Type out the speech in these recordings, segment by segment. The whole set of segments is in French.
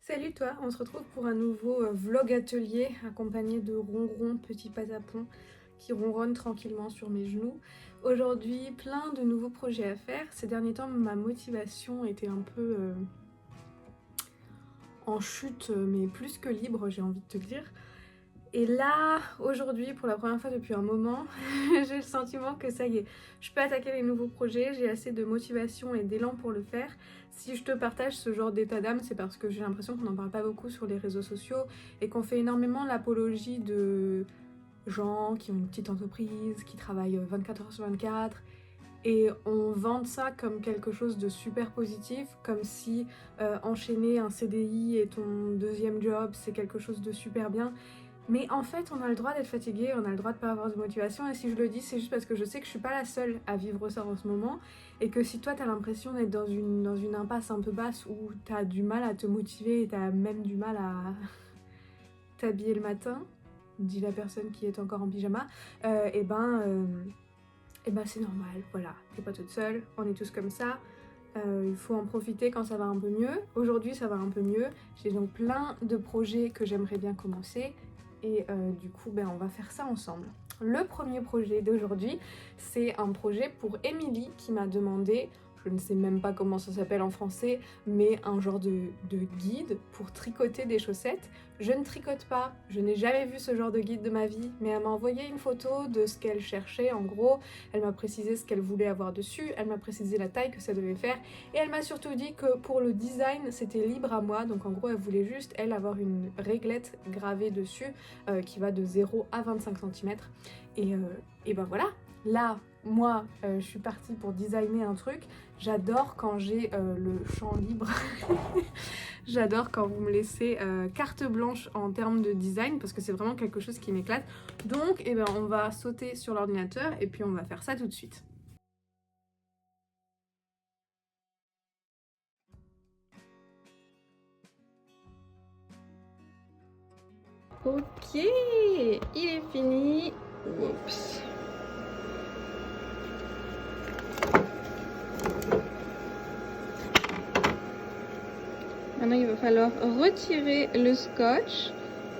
Salut toi, on se retrouve pour un nouveau vlog atelier accompagné de ronron petit patapon qui ronronne tranquillement sur mes genoux. Aujourd'hui, plein de nouveaux projets à faire. Ces derniers temps, ma motivation était un peu en chute, mais plus que libre, j'ai envie de te dire. Et là, aujourd'hui, pour la première fois depuis un moment, j'ai le sentiment que ça y est, je peux attaquer les nouveaux projets, j'ai assez de motivation et d'élan pour le faire. Si je te partage ce genre d'état d'âme, c'est parce que j'ai l'impression qu'on n'en parle pas beaucoup sur les réseaux sociaux et qu'on fait énormément l'apologie de gens qui ont une petite entreprise, qui travaillent 24 heures sur 24, et on vante ça comme quelque chose de super positif, comme si enchaîner un CDI et ton deuxième job, c'est quelque chose de super bien. Mais en fait, on a le droit d'être fatigué, on a le droit de pas avoir de motivation, et si je le dis, c'est juste parce que je sais que je suis pas la seule à vivre ça en ce moment, et que si toi t'as l'impression d'être dans une impasse un peu basse où t'as du mal à te motiver et t'as même du mal à t'habiller le matin, dit la personne qui est encore en pyjama, et ben c'est normal, voilà, t'es pas toute seule, on est tous comme ça. Il faut en profiter quand ça va un peu mieux. Aujourd'hui ça va un peu mieux, j'ai donc plein de projets que j'aimerais bien commencer et du coup on va faire ça ensemble. Le premier projet d'aujourd'hui, c'est un projet pour Émilie qui m'a demandé, je ne sais même pas comment ça s'appelle en français, mais un genre de guide pour tricoter des chaussettes. Je ne tricote pas, je n'ai jamais vu ce genre de guide de ma vie, mais elle m'a envoyé une photo de ce qu'elle cherchait en gros, elle m'a précisé ce qu'elle voulait avoir dessus, elle m'a précisé la taille que ça devait faire, et elle m'a surtout dit que pour le design c'était libre à moi, donc en gros elle voulait juste elle avoir une réglette gravée dessus qui va de 0 à 25 cm. Et ben voilà, là moi je suis partie pour designer un truc. J'adore quand j'ai le champ libre. J'adore quand vous me laissez carte blanche en termes de design parce que c'est vraiment quelque chose qui m'éclate. Donc on va sauter sur l'ordinateur et puis on va faire ça tout de suite. Ok, il est fini. Oups. Maintenant, il va falloir retirer le scotch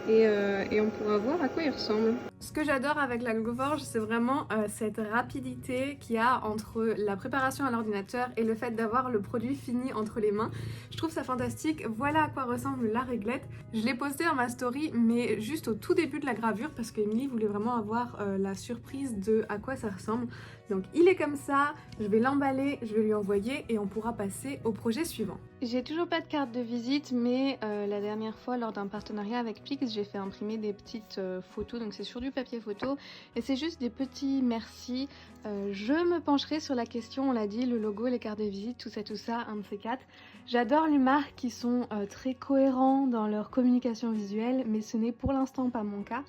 et on pourra voir à quoi il ressemble. Ce que j'adore avec la Glowforge, c'est vraiment cette rapidité qu'il y a entre la préparation à l'ordinateur et le fait d'avoir le produit fini entre les mains. Je trouve ça fantastique. Voilà à quoi ressemble la réglette. Je l'ai posté dans ma story, mais juste au tout début de la gravure parce qu'Emilie voulait vraiment avoir la surprise de à quoi ça ressemble. Donc il est comme ça, je vais l'emballer, je vais lui envoyer et on pourra passer au projet suivant. J'ai toujours pas de carte de visite, mais la dernière fois lors d'un partenariat avec Pix, j'ai fait imprimer des petites photos, donc c'est sur du papier photo et c'est juste des petits merci. Je me pencherai sur la question, on l'a dit, le logo, les cartes de visite, tout ça, un de ces quatre. J'adore les marques qui sont très cohérents dans leur communication visuelle, mais ce n'est pour l'instant pas mon cas.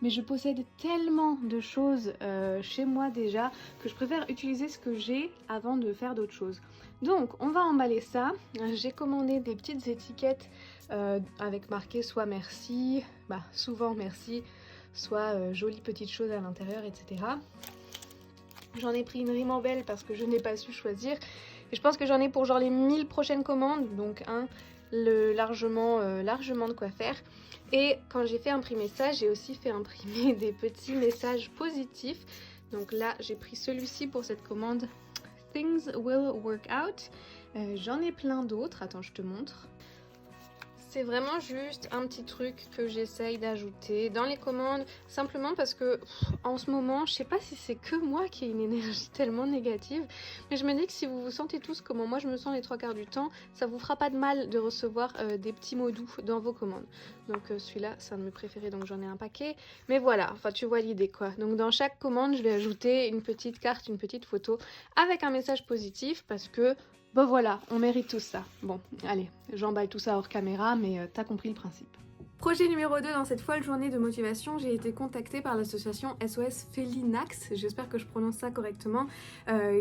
Mais je possède tellement de choses chez moi déjà que je préfère utiliser ce que j'ai avant de faire d'autres choses. Donc on va emballer ça. J'ai commandé des petites étiquettes avec marqué soit merci, souvent merci, soit jolie petite chose à l'intérieur, etc. J'en ai pris une ribambelle parce que je n'ai pas su choisir. Et je pense que j'en ai pour genre les 1000 prochaines commandes, donc largement de quoi faire. Et quand j'ai fait imprimer ça, j'ai aussi fait imprimer des petits messages positifs. Donc là, j'ai pris celui-ci pour cette commande. Things will work out. J'en ai plein d'autres. Attends, je te montre. C'est vraiment juste un petit truc que j'essaye d'ajouter dans les commandes, simplement parce que en ce moment, je sais pas si c'est que moi qui ai une énergie tellement négative, mais je me dis que si vous vous sentez tous comme moi je me sens les 3/4 du temps, ça vous fera pas de mal de recevoir des petits mots doux dans vos commandes. Donc celui-là, c'est un de mes préférés, donc j'en ai un paquet. Mais voilà, enfin tu vois l'idée quoi. Donc dans chaque commande, je vais ajouter une petite carte, une petite photo avec un message positif parce que bon voilà, on mérite tout ça. Bon, allez, j'emballe tout ça hors caméra, mais t'as compris le principe. Projet numéro 2, dans cette folle journée de motivation, j'ai été contactée par l'association SOS Felinax, j'espère que je prononce ça correctement,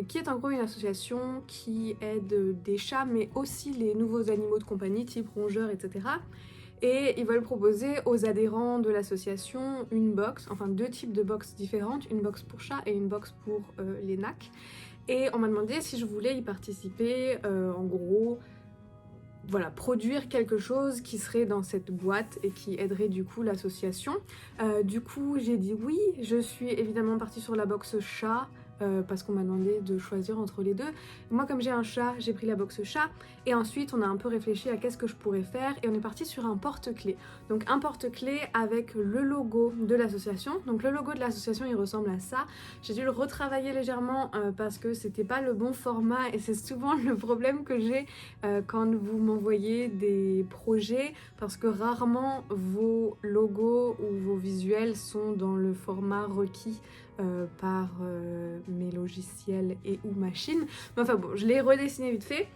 qui est en gros une association qui aide des chats, mais aussi les nouveaux animaux de compagnie, type rongeurs, etc. Et ils veulent proposer aux adhérents de l'association une box, enfin 2 types de box différentes, une box pour chat et une box pour les NAC. Et on m'a demandé si je voulais y participer, en gros voilà, produire quelque chose qui serait dans cette boîte et qui aiderait du coup l'association. Du coup j'ai dit oui, je suis évidemment partie sur la box chat. Parce qu'on m'a demandé de choisir entre les deux. Moi comme j'ai un chat, j'ai pris la box chat et ensuite on a un peu réfléchi à qu'est-ce que je pourrais faire et on est parti sur un porte-clés. Donc un porte-clés avec le logo de l'association. Donc le logo de l'association il ressemble à ça. J'ai dû le retravailler légèrement parce que c'était pas le bon format et c'est souvent le problème que j'ai quand vous m'envoyez des projets parce que rarement vos logos ou vos visuels sont dans le format requis par mes logiciels et ou machines. Mais enfin bon, je l'ai redessiné vite fait.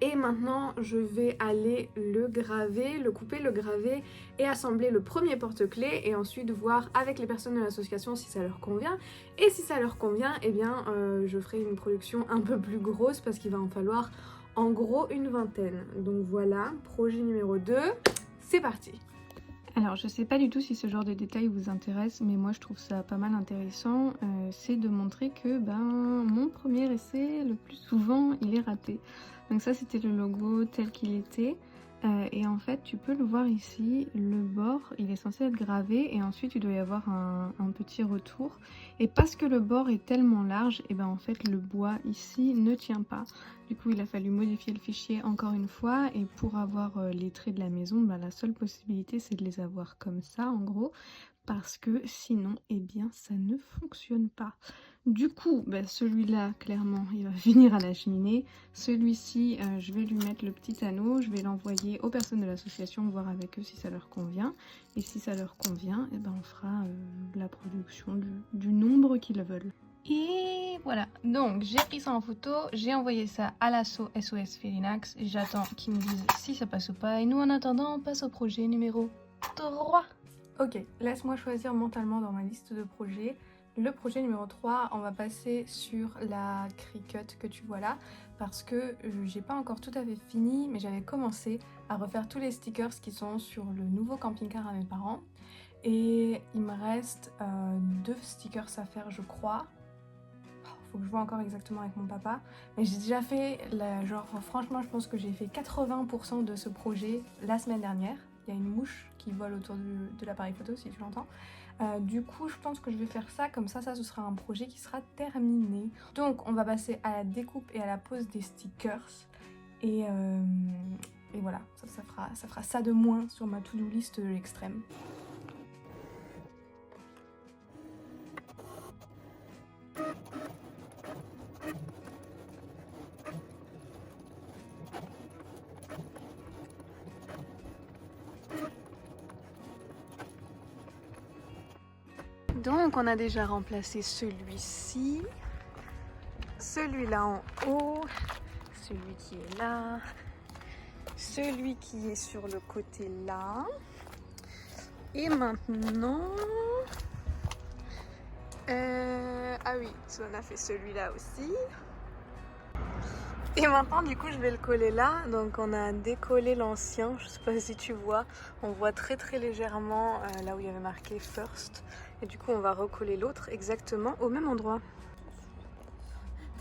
Et maintenant je vais aller le graver, le couper, le graver et assembler le premier porte-clés et ensuite voir avec les personnes de l'association si ça leur convient. Et si ça leur convient, eh bien je ferai une production un peu plus grosse parce qu'il va en falloir en gros une vingtaine. Donc voilà, projet numéro 2, c'est parti! Alors je sais pas du tout si ce genre de détails vous intéresse, mais moi je trouve ça pas mal intéressant, c'est de montrer que mon premier essai, le plus souvent, il est raté. Donc ça c'était le logo tel qu'il était, et en fait tu peux le voir ici, le bord il est censé être gravé et ensuite il doit y avoir un petit retour. Et parce que le bord est tellement large, et en fait le bois ici ne tient pas. Du coup il a fallu modifier le fichier encore une fois et pour avoir les traits de la maison, la seule possibilité c'est de les avoir comme ça en gros, parce que sinon ça ne fonctionne pas. Du coup celui-là clairement il va finir à la cheminée. Celui-ci je vais lui mettre le petit anneau, je vais l'envoyer aux personnes de l'association, voir avec eux si ça leur convient. Et si ça leur convient, on fera la production du nombre qu'ils veulent. Et voilà, donc j'ai pris ça en photo, j'ai envoyé ça à l'asso SOS Felinax, j'attends qu'ils me disent si ça passe ou pas, et nous en attendant on passe au projet numéro 3. Ok, laisse-moi choisir mentalement dans ma liste de projets. Le projet numéro 3, on va passer sur la Cricut que tu vois là, parce que j'ai pas encore tout à fait fini, mais j'avais commencé à refaire tous les stickers qui sont sur le nouveau camping-car à mes parents. Et il me reste 2 stickers à faire je crois. Faut que je vois encore exactement avec mon papa, mais j'ai déjà fait, franchement je pense que j'ai fait 80% de ce projet la semaine dernière. Il y a une mouche qui vole autour de l'appareil photo si tu l'entends. Du coup je pense que je vais faire ça, comme ça ce sera un projet qui sera terminé. Donc on va passer à la découpe et à la pose des stickers et voilà, ça fera ça de moins sur ma to-do list de l'extrême. Donc on a déjà remplacé celui-ci, celui-là en haut, celui qui est là, celui qui est sur le côté là. Et maintenant... ah oui, on a fait celui-là aussi. Et maintenant du coup je vais le coller là, donc on a décollé l'ancien, je sais pas si tu vois, on voit très légèrement là où il y avait marqué First. Et du coup on va recoller l'autre exactement au même endroit.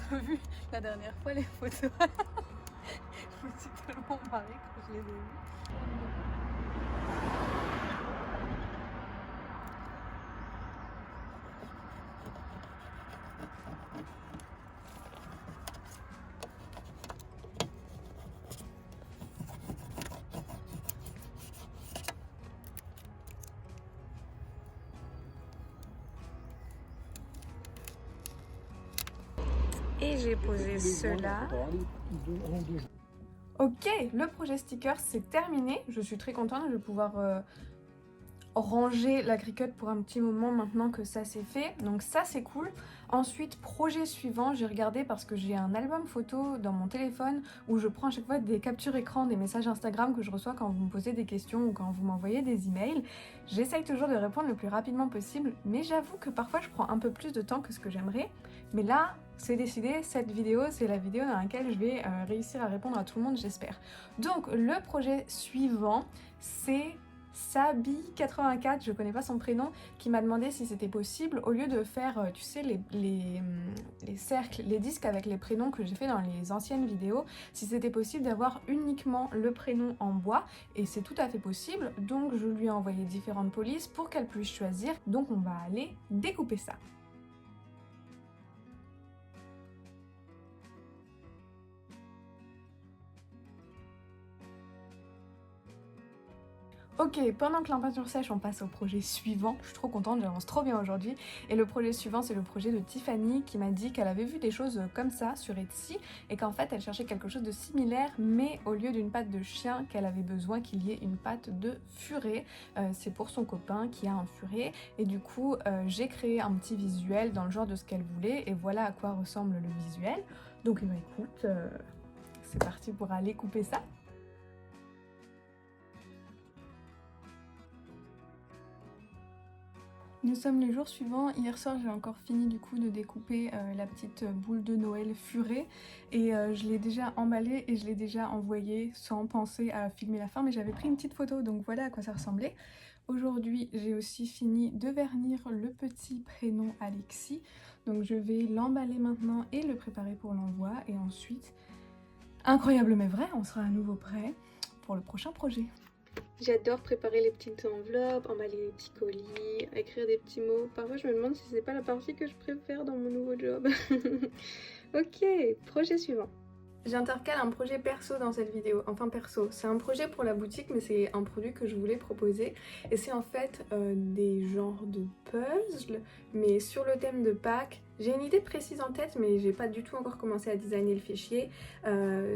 T'as vu la dernière fois les photos? Je me suis tellement marrée quand je les ai vues. Et j'ai posé cela. Ok, le projet sticker c'est terminé. Je suis très contente, je vais pouvoir ranger la Cricut pour un petit moment maintenant que ça c'est fait. Donc ça c'est cool. Ensuite, projet suivant, j'ai regardé parce que j'ai un album photo dans mon téléphone où je prends à chaque fois des captures écran des messages Instagram que je reçois quand vous me posez des questions ou quand vous m'envoyez des emails. J'essaye toujours de répondre le plus rapidement possible, mais j'avoue que parfois je prends un peu plus de temps que ce que j'aimerais. Mais là, c'est décidé, cette vidéo, c'est la vidéo dans laquelle je vais réussir à répondre à tout le monde, j'espère. Donc le projet suivant, c'est Sabi84, je connais pas son prénom, qui m'a demandé si c'était possible, au lieu de faire, tu sais, les cercles, les disques avec les prénoms que j'ai fait dans les anciennes vidéos, si c'était possible d'avoir uniquement le prénom en bois, et c'est tout à fait possible, donc je lui ai envoyé différentes polices pour qu'elle puisse choisir, donc on va aller découper ça. Ok, pendant que la peinture sèche, on passe au projet suivant. Je suis trop contente, j'avance trop bien aujourd'hui. Et le projet suivant, c'est le projet de Tiffany qui m'a dit qu'elle avait vu des choses comme ça sur Etsy et qu'en fait, elle cherchait quelque chose de similaire, mais au lieu d'une patte de chien, qu'elle avait besoin qu'il y ait une patte de furet. C'est pour son copain qui a un furet. Et du coup, j'ai créé un petit visuel dans le genre de ce qu'elle voulait et voilà à quoi ressemble le visuel. Donc, bah, écoute, c'est parti pour aller couper ça. Nous sommes les jours suivants. Hier soir, j'ai encore fini du coup de découper la petite boule de Noël furet et je l'ai déjà emballée et je l'ai déjà envoyée sans penser à filmer la fin, mais j'avais pris une petite photo, donc voilà à quoi ça ressemblait. Aujourd'hui, j'ai aussi fini de vernir le petit prénom Alexis, donc je vais l'emballer maintenant et le préparer pour l'envoi et ensuite, incroyable mais vrai, on sera à nouveau prêt pour le prochain projet. J'adore préparer les petites enveloppes, emballer les petits colis, écrire des petits mots. Parfois je me demande si c'est pas la partie que je préfère dans mon nouveau job. Ok, projet suivant. J'intercale un projet perso dans cette vidéo, enfin perso, c'est un projet pour la boutique mais c'est un produit que je voulais proposer et c'est en fait des genres de puzzles mais sur le thème de Pâques. J'ai une idée précise en tête mais j'ai pas du tout encore commencé à designer le fichier.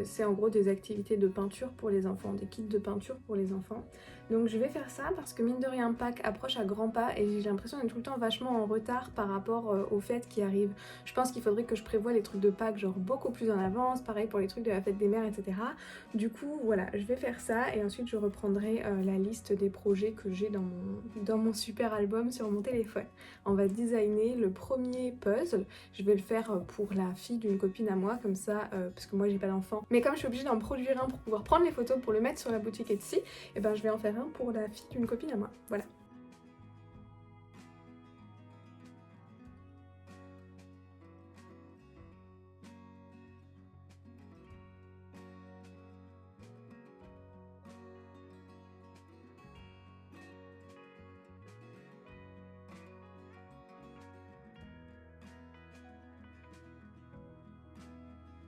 C'est en gros des activités de peinture pour les enfants, des kits de peinture pour les enfants. Donc je vais faire ça parce que mine de rien Pâques approche à grands pas et j'ai l'impression d'être tout le temps vachement en retard par rapport aux fêtes qui arrivent. Je pense qu'il faudrait que je prévoie les trucs de Pâques genre beaucoup plus en avance, pareil pour les trucs de la fête des mères, etc. Du coup voilà, je vais faire ça et ensuite je reprendrai la liste des projets que j'ai dans mon super album sur mon téléphone. On va designer le premier puzzle, je vais le faire pour la fille d'une copine à moi comme ça, parce que moi j'ai pas d'enfant. Mais comme je suis obligée d'en produire un pour pouvoir prendre les photos pour le mettre sur la boutique Etsy, et ben je vais en faire un pour la fille d'une copine à moi, voilà.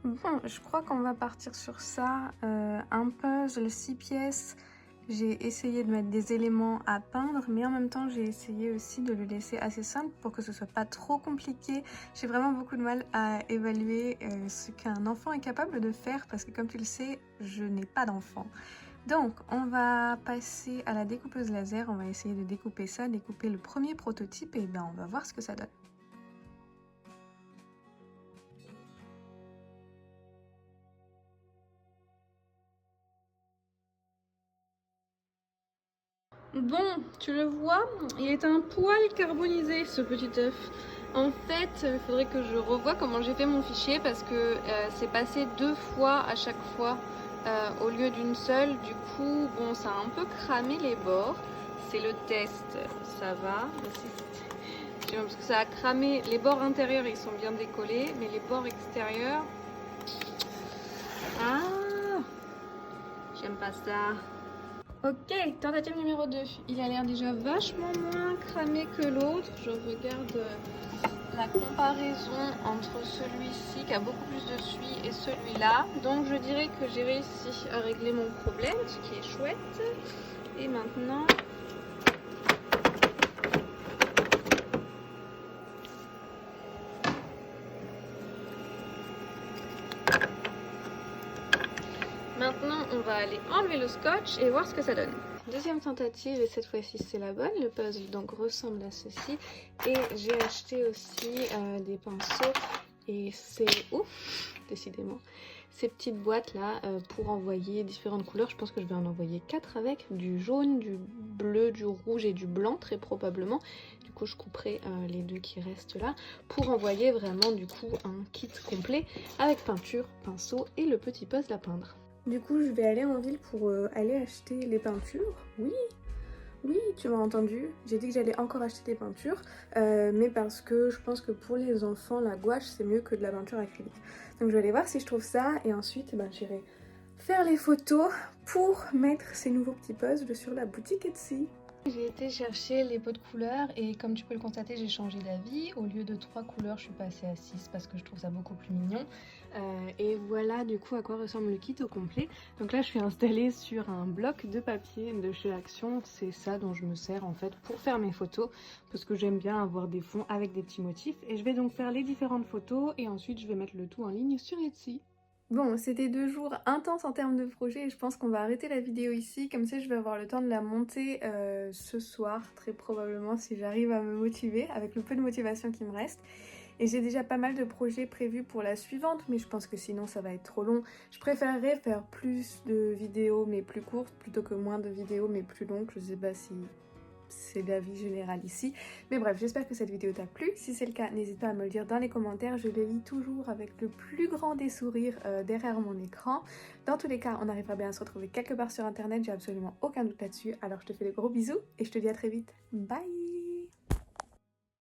Bon, je crois qu'on va partir sur ça, un puzzle 6 pièces. J'ai essayé de mettre des éléments à peindre, mais en même temps j'ai essayé aussi de le laisser assez simple pour que ce soit pas trop compliqué. J'ai vraiment beaucoup de mal à évaluer ce qu'un enfant est capable de faire parce que comme tu le sais, je n'ai pas d'enfant. Donc on va passer à la découpeuse laser, on va essayer de découper ça, découper le premier prototype et ben on va voir ce que ça donne. Bon, tu le vois, il est un poil carbonisé ce petit œuf. En fait, il faudrait que je revoie comment j'ai fait mon fichier parce que c'est passé 2 fois à chaque fois au lieu d'une seule. Du coup, bon, ça a un peu cramé les bords. C'est le test, ça va. Parce que ça a cramé, les bords intérieurs ils sont bien décollés, mais les bords extérieurs... Ah, j'aime pas ça. Ok, tentative numéro 2. Il a l'air déjà vachement moins cramé que l'autre. Je regarde la comparaison entre celui-ci qui a beaucoup plus de suie et celui-là. Donc je dirais que j'ai réussi à régler mon problème, ce qui est chouette. Et maintenant... Maintenant, on va aller enlever le scotch et voir ce que ça donne. Deuxième tentative et cette fois-ci c'est la bonne. Le puzzle donc ressemble à ceci. Et j'ai acheté aussi des pinceaux et c'est... Ouf, décidément. Ces petites boîtes là pour envoyer différentes couleurs. Je pense que je vais en envoyer 4 avec. Du jaune, du bleu, du rouge et du blanc très probablement. Du coup je couperai les 2 qui restent là pour envoyer vraiment du coup un kit complet avec peinture, pinceau et le petit puzzle à peindre. Du coup, je vais aller en ville pour aller acheter les peintures. Oui, Oui, tu m'as entendu, j'ai dit que j'allais encore acheter des peintures, mais parce que je pense que pour les enfants, la gouache c'est mieux que de la peinture acrylique. Donc je vais aller voir si je trouve ça et ensuite j'irai faire les photos pour mettre ces nouveaux petits puzzles sur la boutique Etsy. J'ai été chercher les pots de couleurs et comme tu peux le constater, j'ai changé d'avis. Au lieu de 3 couleurs, je suis passée à 6 parce que je trouve ça beaucoup plus mignon. Et voilà du coup à quoi ressemble le kit au complet. Donc là, je suis installée sur un bloc de papier de chez Action. C'est ça dont je me sers en fait pour faire mes photos parce que j'aime bien avoir des fonds avec des petits motifs. Et je vais donc faire les différentes photos et ensuite je vais mettre le tout en ligne sur Etsy. Bon, c'était 2 jours intenses en termes de projet et je pense qu'on va arrêter la vidéo ici, comme ça je vais avoir le temps de la monter ce soir, très probablement si j'arrive à me motiver, avec le peu de motivation qui me reste. Et j'ai déjà pas mal de projets prévus pour la suivante, mais je pense que sinon ça va être trop long. Je préférerais faire plus de vidéos mais plus courtes, plutôt que moins de vidéos mais plus longues, je sais pas si c'est l'avis général ici. Mais bref, j'espère que cette vidéo t'a plu. Si c'est le cas, n'hésite pas à me le dire dans les commentaires. Je les lis toujours avec le plus grand des sourires derrière mon écran. Dans tous les cas, on arrivera bien à se retrouver quelque part sur internet. J'ai absolument aucun doute là-dessus. Alors je te fais de gros bisous et je te dis à très vite. Bye!